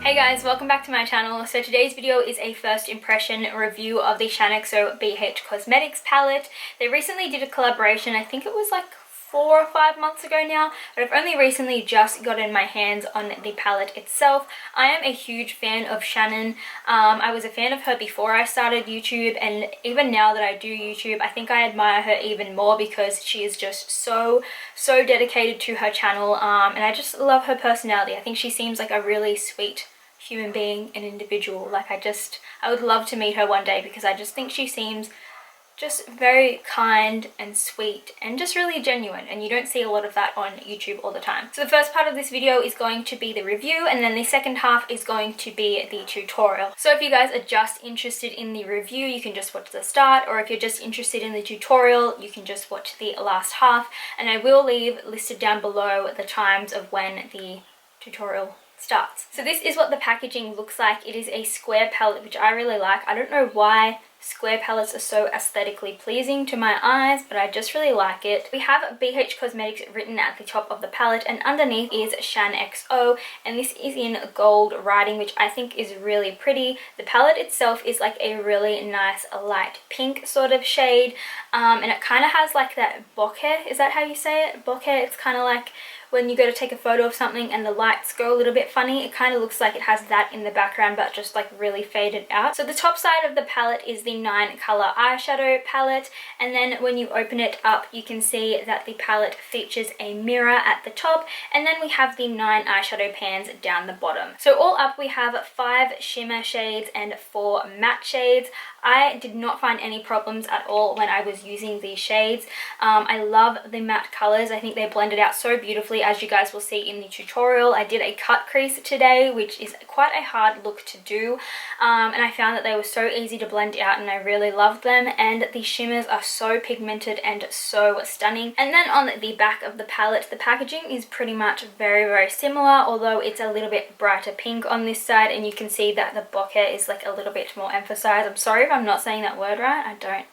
Hey guys, welcome back to my channel. So today's video is a first impression review of the Shaaanxo BH Cosmetics palette. They recently did a collaboration, I think it was like 4 or 5 months ago now, but I've only recently just gotten my hands on the palette itself. I am a huge fan of Shannon. I was a fan of her before I started YouTube, and even now that I do YouTube, I think I admire her even more because she is just so dedicated to her channel, and I just love her personality. I think she seems like a really sweet human being, an individual. Like I would love to meet her one day because I just think she seems just very kind and sweet and just really genuine, and you don't see a lot of that on YouTube all the time. So the first part of this video is going to be the review, and then the second half is going to be the tutorial. So if you guys are just interested in the review, you can just watch the start, or if you're just interested in the tutorial, you can just watch the last half, and I will leave listed down below the times of when the tutorial starts. So this is what the packaging looks like. It is a square palette, which I really like. I don't know why square palettes are so aesthetically pleasing to my eyes, but I just really like it. We have BH Cosmetics written at the top of the palette, and underneath is Shaaanxo, and this is in gold writing, which I think is really pretty. The palette itself is like a really nice light pink sort of shade, and it kind of has like that bokeh, is that how you say it? Bokeh. It's kind of like when you go to take a photo of something and the lights go a little bit funny. It kind of looks like it has that in the background, but just like really faded out. So the top side of the palette is the 9 color eyeshadow palette, and then when you open it up, you can see that the palette features a mirror at the top, and then we have the 9 eyeshadow pans down the bottom. So all up we have 5 shimmer shades and 4 matte shades. I did not find any problems at all when I was using these shades. I love the matte colors. I think they blended out so beautifully, as you guys will see in the tutorial. I did a cut crease today, which is quite a hard look to do, and I found that they were so easy to blend out, and I really loved them, and the shimmers are so pigmented and so stunning. And then on the back of the palette, the packaging is pretty much very similar, although it's a little bit brighter pink on this side, and you can see that the bokeh is like a little bit more emphasized. I'm sorry if I'm not saying that word right. I don't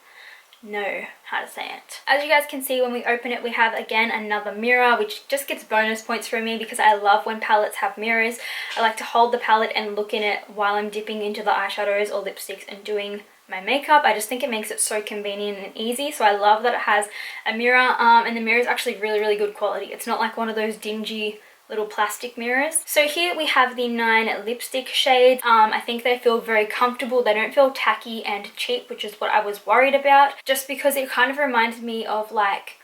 know how to say it. As you guys can see, when we open it, we have again another mirror, which just gets bonus points for me because I love when palettes have mirrors. I like to hold the palette and look in it while I'm dipping into the eyeshadows or lipsticks and doing my makeup. I just think it makes it so convenient and easy, so I love that it has a mirror, and the mirror is actually really good quality. It's not like one of those dingy little plastic mirrors. So here we have the 9 lipstick shades. I think they feel very comfortable. They don't feel tacky and cheap, which is what I was worried about, just because it kind of reminds me of like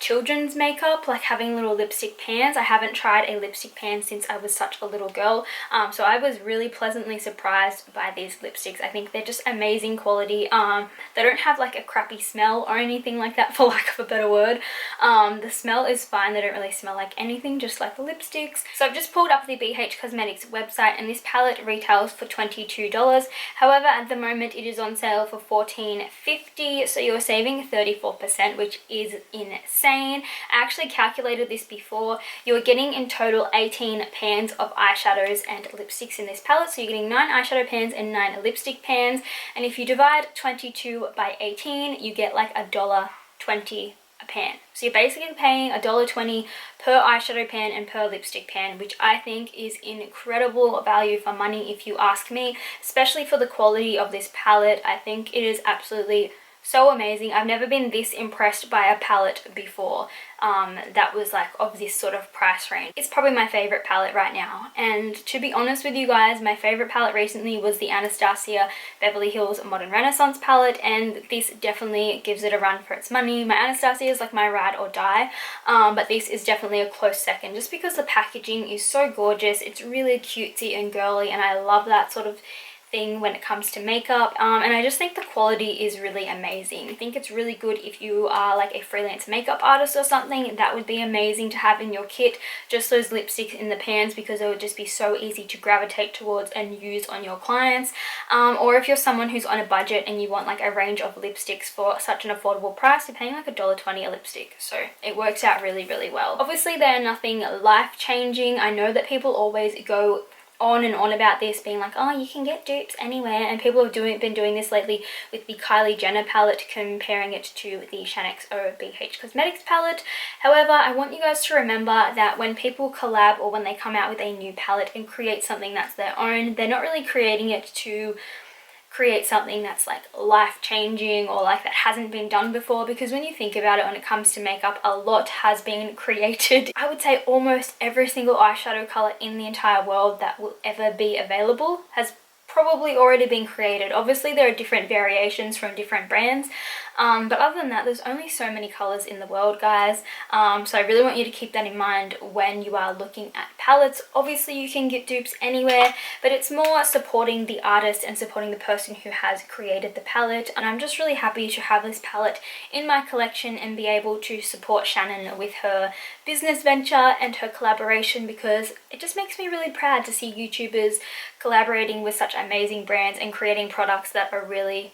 children's makeup, like having little lipstick pans. I haven't tried a lipstick pan since I was such a little girl, so I was really pleasantly surprised by these lipsticks. I think they're just amazing quality. They don't have like a crappy smell or anything like that, for lack of a better word. The smell is fine. They don't really smell like anything, just like the lipsticks. So I've just pulled up the BH Cosmetics website, and this palette retails for $22. However, at the moment it is on sale for $14.50, so you're saving 34%, which is insane. I actually calculated this before. You're getting in total 18 pans of eyeshadows and lipsticks in this palette, so you're getting 9 eyeshadow pans and 9 lipstick pans, and if you divide 22 by 18, you get like $1.20 a pan. So you're basically paying $1.20 per eyeshadow pan and per lipstick pan, which I think is incredible value for money if you ask me, especially for the quality of this palette. I think it is absolutely so amazing. I've never been this impressed by a palette before that was like of this sort of price range. It's probably my favorite palette right now, and to be honest with you guys, my favorite palette recently was the Anastasia Beverly Hills Modern Renaissance palette, and this definitely gives it a run for its money. My Anastasia is like my ride or die, but this is definitely a close second, just because the packaging is so gorgeous. It's really cutesy and girly, and I love that sort of thing when it comes to makeup, and I just think the quality is really amazing. I think it's really good if you are like a freelance makeup artist or something. That would be amazing to have in your kit, just those lipsticks in the pans, because it would just be so easy to gravitate towards and use on your clients, or if you're someone who's on a budget and you want like a range of lipsticks for such an affordable price, you're paying like $1.20 a lipstick, so it works out really well. Obviously they are nothing life-changing. I know that people always go on and on about this, being like, oh, you can get dupes anywhere, and people have been doing this lately with the Kylie Jenner palette, comparing it to the Shaaanxo BH Cosmetics palette. However, I want you guys to remember that when people collab or when they come out with a new palette and create something that's their own, they're not really creating it to create something that's like life-changing or like that hasn't been done before, because when you think about it, when it comes to makeup, a lot has been created. I would say almost every single eyeshadow color in the entire world that will ever be available has probably already been created. Obviously there are different variations from different brands, but other than that, there's only so many colors in the world, guys. So I really want you to keep that in mind when you are looking at palettes. Obviously you can get dupes anywhere, but it's more supporting the artist and supporting the person who has created the palette. And I'm just really happy to have this palette in my collection and be able to support Shannon with her business venture and her collaboration, because it just makes me really proud to see YouTubers collaborating with such amazing brands and creating products that are really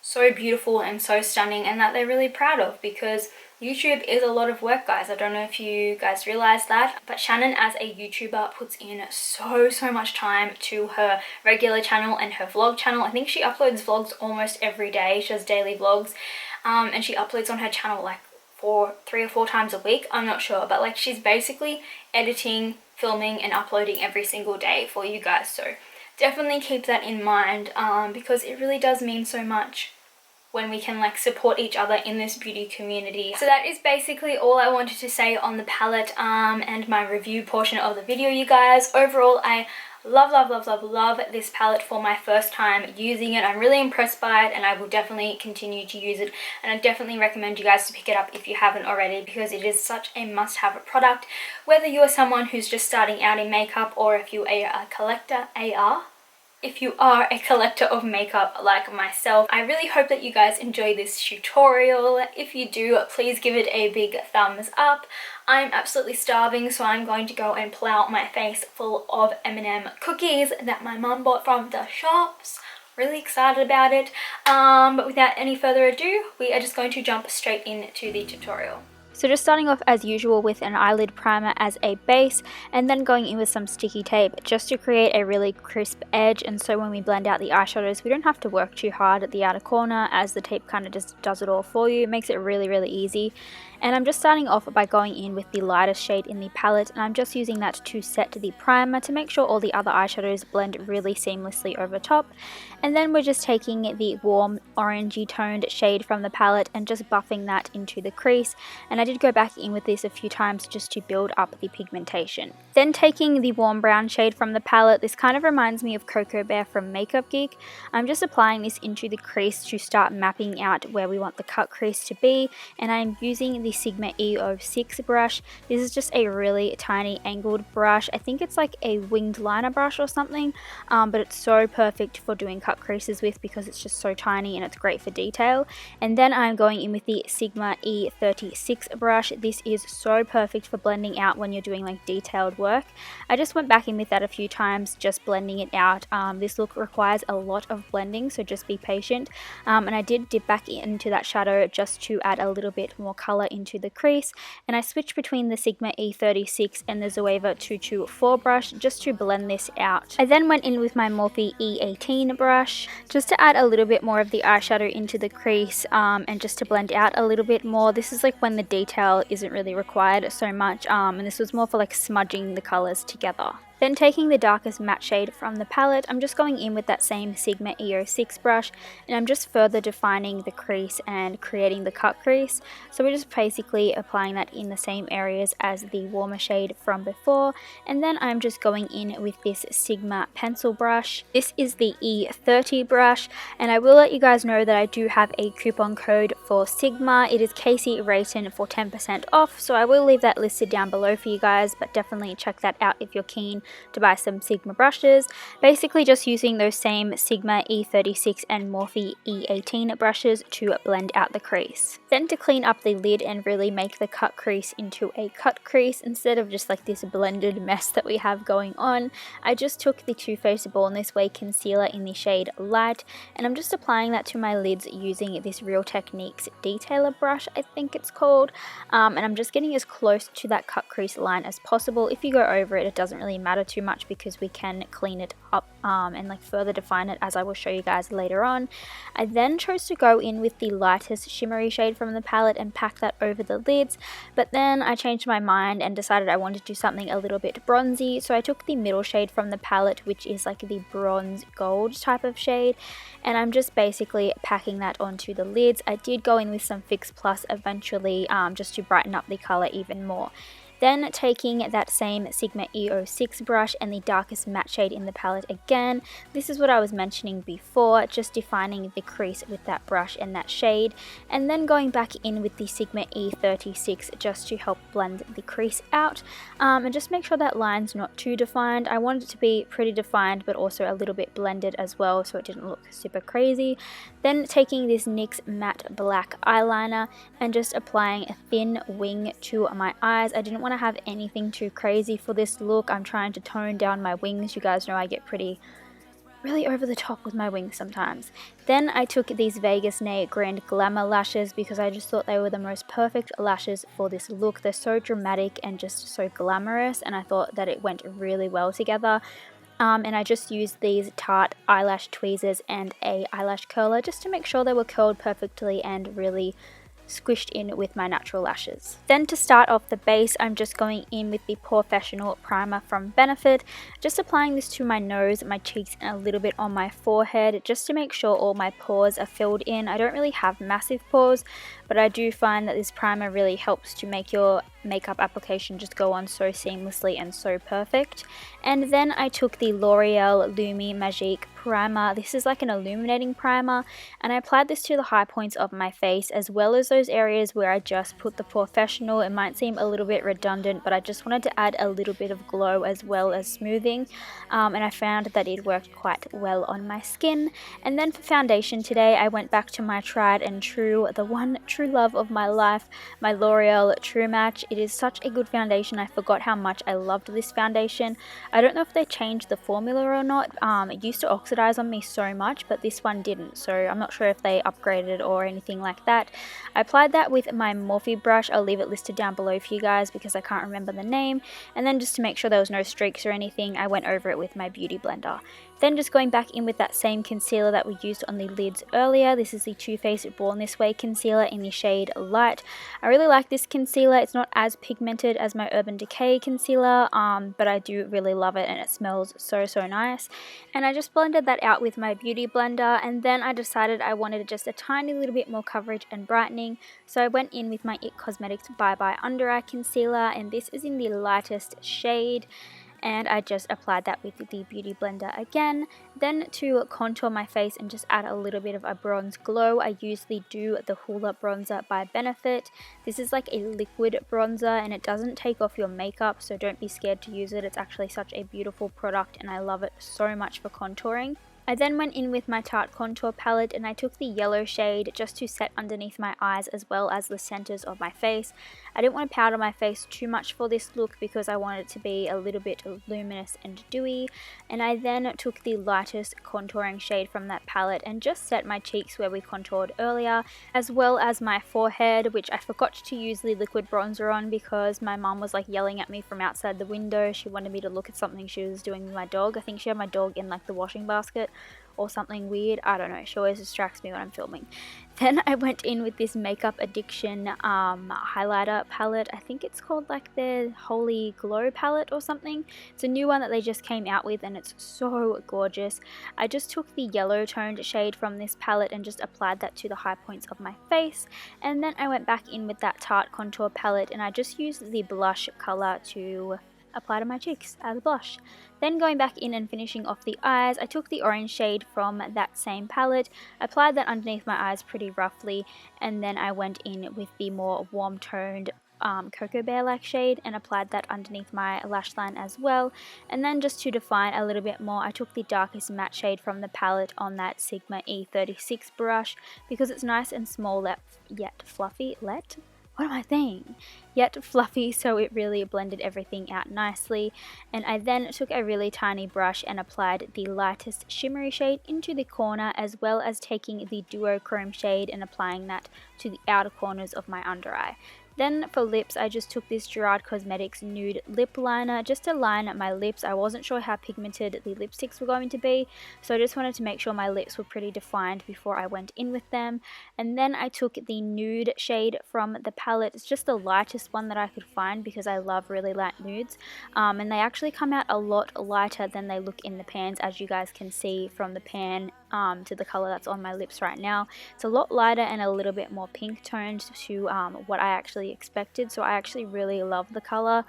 so beautiful and so stunning, and that they're really proud of, because YouTube is a lot of work, guys. I don't know if you guys realize that, but Shannon as a YouTuber puts in so much time to her regular channel and her vlog channel. I think she uploads vlogs almost every day. She does daily vlogs, and she uploads on her channel like 3 or 4 times a week, I'm not sure, but like she's basically editing, filming and uploading every single day for you guys. So definitely keep that in mind, because it really does mean so much when we can like support each other in this beauty community. So that is basically all I wanted to say on the palette and my review portion of the video, you guys. Overall, I love this palette for my first time using it. I'm really impressed by it, and I will definitely continue to use it, and I definitely recommend you guys to pick it up if you haven't already, because it is such a must-have product, whether you're someone who's just starting out in makeup or if you are a collector if you are a collector of makeup like myself. I really hope that you guys enjoy this tutorial. If you do, please give it a big thumbs up. I'm absolutely starving, so I'm going to go and plow my face full of M&M cookies that my mum bought from the shops. Really excited about it. But without any further ado, we are just going to jump straight into the tutorial. So just starting off as usual with an eyelid primer as a base, and then going in with some sticky tape just to create a really crisp edge, and so when we blend out the eyeshadows we don't have to work too hard at the outer corner, as the tape kind of just does it all for you. It makes it really easy. And I'm just starting off by going in with the lightest shade in the palette, and I'm just using that to set the primer to make sure all the other eyeshadows blend really seamlessly over top. And then we're just taking the warm orangey toned shade from the palette and just buffing that into the crease, and I did go back in with this a few times just to build up the pigmentation. Then taking the warm brown shade from the palette, this kind of reminds me of Cocoa Bear from Makeup Geek. I'm just applying this into the crease to start mapping out where we want the cut crease to be, and I'm using the Sigma E06 brush. This is just a really tiny angled brush. I think it's like a winged liner brush or something, but it's so perfect for doing cut creases with because it's just so tiny and it's great for detail. And then I'm going in with the Sigma E36 brush. This is so perfect for blending out when you're doing like detailed work. I just went back in with that a few times, just blending it out. This look requires a lot of blending, so just be patient. And I did dip back into that shadow just to add a little bit more color into the crease, and I switched between the Sigma E36 and the Zoeva 224 brush just to blend this out. I then went in with my Morphe E18 brush just to add a little bit more of the eyeshadow into the crease, and just to blend out a little bit more. This is like when the detail isn't really required so much, and this was more for like smudging the colors together. Then taking the darkest matte shade from the palette, I'm just going in with that same Sigma E06 brush, and I'm just further defining the crease and creating the cut crease. So we're just basically applying that in the same areas as the warmer shade from before. And then I'm just going in with this Sigma pencil brush. This is the E30 brush, and I will let you guys know that I do have a coupon code for Sigma. It is kaseyrayton for 10% off, so I will leave that listed down below for you guys, but definitely check that out if you're keen to buy some Sigma brushes. Basically just using those same Sigma E36 and Morphe E18 brushes to blend out the crease. Then to clean up the lid and really make the cut crease into a cut crease instead of just like this blended mess that we have going on, I just took the Too Faced Born This Way concealer in the shade Light, and I'm just applying that to my lids using this Real Techniques detailer brush, I think it's called, and I'm just getting as close to that cut crease line as possible. If you go over it, it doesn't really matter powder too much because we can clean it up and like further define it, as I will show you guys later on. I then chose to go in with the lightest shimmery shade from the palette and pack that over the lids, but then I changed my mind and decided I wanted to do something a little bit bronzy, so I took the middle shade from the palette, which is like the bronze gold type of shade, and I'm just basically packing that onto the lids. I did go in with some Fix Plus eventually just to brighten up the colour even more. Then taking that same Sigma E06 brush and the darkest matte shade in the palette again, this is what I was mentioning before, just defining the crease with that brush and that shade, and then going back in with the Sigma E36 just to help blend the crease out, and just make sure that line's not too defined. I wanted it to be pretty defined but also a little bit blended as well, so it didn't look super crazy. Then taking this NYX matte black eyeliner and just applying a thin wing to my eyes. I didn't want to have anything too crazy for this look. I'm trying to tone down my wings. You guys know I get really over the top with my wings sometimes. Then I took these Vegas Nay Grand Glamour lashes because I just thought they were the most perfect lashes for this look. They're so dramatic and just so glamorous, and I thought that it went really well together. And I just used these Tarte eyelash tweezers and a eyelash curler just to make sure they were curled perfectly and really squished in with my natural lashes. Then to start off the base, I'm just going in with the Professional Primer from Benefit, just applying this to my nose, my cheeks, and a little bit on my forehead just to make sure all my pores are filled in. I don't really have massive pores, but I do find that this primer really helps to make your makeup application just go on so seamlessly and so perfect. And then I took the L'Oreal Lumi Magique primer. This is like an illuminating primer, and I applied this to the high points of my face as well as those areas where I just put the Professional. It might seem a little bit redundant, but I just wanted to add a little bit of glow as well as smoothing, and I found that it worked quite well on my skin. And then for foundation today, I went back to my tried and true, the one true love of my life, my L'Oreal True Match. It is such a good foundation. I forgot how much I loved this foundation. I don't know if they changed the formula or not. It used to oxidize on me so much, but this one didn't, so I'm not sure if they upgraded or anything like that. I applied that with my Morphe brush. I'll leave it listed down below for you guys because I can't remember the name. And then just to make sure there was no streaks or anything, I went over it with my Beauty Blender. Then just going back in with that same concealer that we used on the lids earlier. This is the Too Faced Born This Way concealer in the shade Light. I really like this concealer. It's not as pigmented as my Urban Decay concealer, but I do really love it and it smells so nice. And I just blended that out with my Beauty Blender, and then I decided I wanted just a tiny little bit more coverage and brightening, so I went in with my IT Cosmetics Bye Bye Under Eye Concealer, and this is in the lightest shade. And I just applied that with the Beauty Blender again. Then to contour my face and just add a little bit of a bronze glow, I usually do the Hoola Bronzer by Benefit. This is like a liquid bronzer and it doesn't take off your makeup, so don't be scared to use it. It's actually such a beautiful product and I love it so much for contouring. I then went in with my Tarte contour palette and I took the yellow shade just to set underneath my eyes as well as the centers of my face. I didn't want to powder my face too much for this look because I wanted it to be a little bit luminous and dewy, and I then took the lightest contouring shade from that palette and just set my cheeks where we contoured earlier, as well as my forehead, which I forgot to use the liquid bronzer on because my mum was like yelling at me from outside the window. She wanted me to look at something she was doing with my dog. I think she had my dog in like the washing basket or something weird. I don't know, she always distracts me when I'm filming. Then I went in with this Makeup Addiction highlighter palette. I think it's called like the Holy Glow palette or something. It's a new one that they just came out with and it's so gorgeous. I just took the yellow toned shade from this palette and just applied that to the high points of my face, and then I went back in with that Tarte contour palette and I just used the blush color to apply to my cheeks as a blush. Then going back in and finishing off the eyes, I took the orange shade from that same palette, applied that underneath my eyes pretty roughly, and then I went in with the more warm toned Cocoa Bear like shade and applied that underneath my lash line as well. And then just to define a little bit more, I took the darkest matte shade from the palette on that Sigma E36 brush because it's nice and small yet fluffy. What am I saying? Yet fluffy, so it really blended everything out nicely. And I then took a really tiny brush and applied the lightest shimmery shade into the corner, as well as taking the Duochrome shade and applying that to the outer corners of my under eye. Then for lips, I just took this Gerard Cosmetics nude lip liner just to line my lips. I wasn't sure how pigmented the lipsticks were going to be, so I just wanted to make sure my lips were pretty defined before I went in with them. And then I took the nude shade from the palette. It's just the lightest one that I could find because I love really light nudes, and they actually come out a lot lighter than they look in the pans, as you guys can see from the pan to the color that's on my lips right now. It's a lot lighter and a little bit more pink toned to what I actually expected, so I actually really love the color.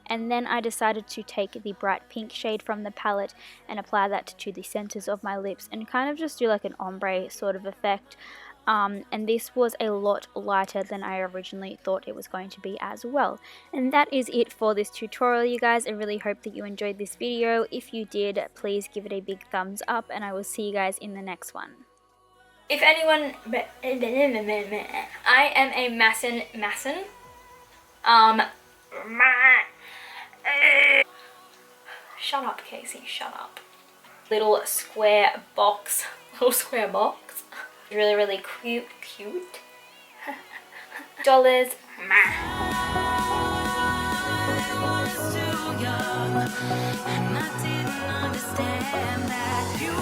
And then I decided to take the bright pink shade from the palette and apply that to the centers of my lips and kind of just do like an ombre sort of effect. And this was a lot lighter than I originally thought it was going to be as well. And that is it for this tutorial, you guys. I really hope that you enjoyed this video. If you did, please give it a big thumbs up, and I will see you guys in the next one. If anyone, I am a Masson. Shut up, Kasey, shut up. Little square box. Really cute. Dollars. And I didn't understand that you